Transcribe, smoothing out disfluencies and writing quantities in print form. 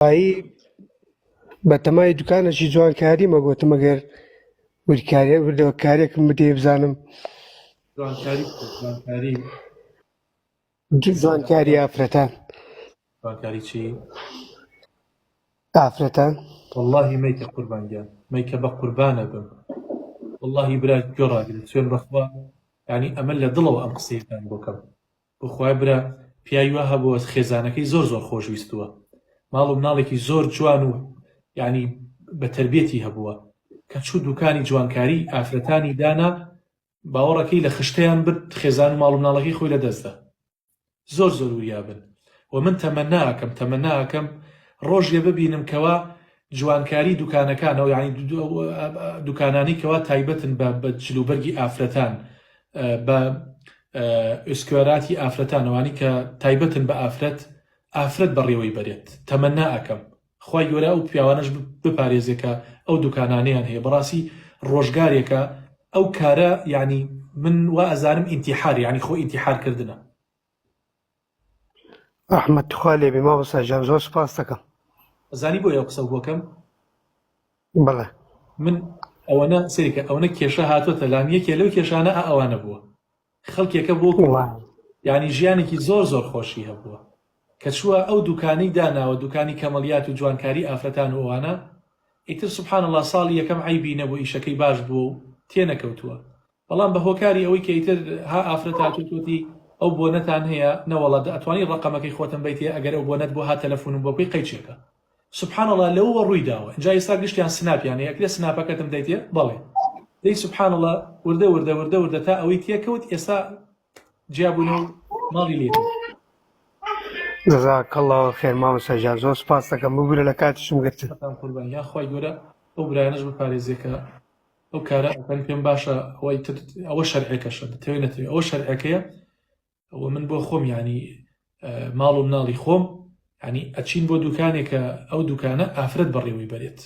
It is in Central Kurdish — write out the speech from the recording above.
ئایی بە تەمای دوکانێکی جوانکاری مەگوتم ئەگەر وردەکارێکم بدێ بزانم جوانکاری ئافرەتان. جوانکاری چی؟ ئافرەتان والله مەیکە قوربانگیان مەیکە بە قوربانە بم والله برا گۆڕاگرێت سوێن بەخوا یعنی ئەمە لە دڵەوە ئەم قسەیەتان بۆکەم بخوای برا پیاوی وا هەبووە خێزانەکەی زۆر خۆشویستووە ماڵ و مناڵێکی زۆر جوان و یعنی بە تربیەتی هەبووە کە چوو دوکانی جوانکاری ئافرەتانی دانا باوەڕەکەی لە خشتیان برد خێزان و ماڵ و مناڵەکەی خۆی لەدەستدا زۆر وریابن و من تەمەناکەم ڕۆژێ ببینم کەوا جوانکاری دوکانەکانەوە یعنی دوکانانی کەوا تایبەتن بە جلوبەرگی ئافرەتان بە ئسکوێراتی ئافرەتانەوانی کە تایبەتن بە ئافرەت بەڕێوەی بەرێت تەمەناکەم خوای گەورە ئەو پیاوانەش بپارێزێکە ئەو دوکانانیان هەیە بەڕاستی ڕۆژگارێکە ئەو کارە یعنی من وا ئەزانم ئینتیحار یعنی خۆ ئینتیحارکردنە. ئەحمەد توخوا لێبێ مامۆستا گیان زۆر سوپاس دەکەم. زانی بۆ ئەو قسە بۆکەم بەڵێ من ئەوەنە سەریکە ئەوەنە کێشە هاتوۆتە لام یەکێ لەو کێشانە ئەوانە بووە خەڵکێکە بۆ یعنی ژیانێکی زۆر خۆشی هەبووە کە چووە ئەو دوکانەی داناوە دوکانی کەمەلیات و جوانکاری ئافرەتان و ئەوانە ئیتر سوبحان الله ساڵی یەکەم عیبی نەبوو ئیشەکەی باش بوو و تێنەکەوتووە بەڵام بە هۆکاری ئەوەی کە ئیتر ها ئافرەت هاتووتی ئەو بۆنەتان هەیە نەوەڵە ئەتوانی ڕقەمەکەی خۆتم بیتێ ئەگەر ئەو بۆنەت بۆ ها تەلەفۆنم بۆ بکەی قەیچێکە سبحان الله لەوە ڕووی داوە اینجا ئێستا گشتیان سناپیان یەکلێ سناپەکەتم دەیتێ بەڵێ دەی سبحان الله وردە تا ئەوەی تێکەوت ئێستا جیابوونە و ماڵی لێت. جەزاکەڵڵاهو خێر مامۆستا گیان زۆر سوپاس دەکەم ببوورە لە کاتیشم گرتن. قوربان یا خوای گەورە ئەو برایانەش بپارێزێکە ئەو کارە ئەکەن پێم باشە ئەوە شەرعێکەشە دەتەوێت نەتەوێت ئەوە شەرعەکەیە ئەوە من بۆ خۆم ینی ماڵ و مناڵی خۆم ینی ئەچین بۆ دوکانێکە ئەو دوکانە ئافرەت بەڕێوەی بەرێت.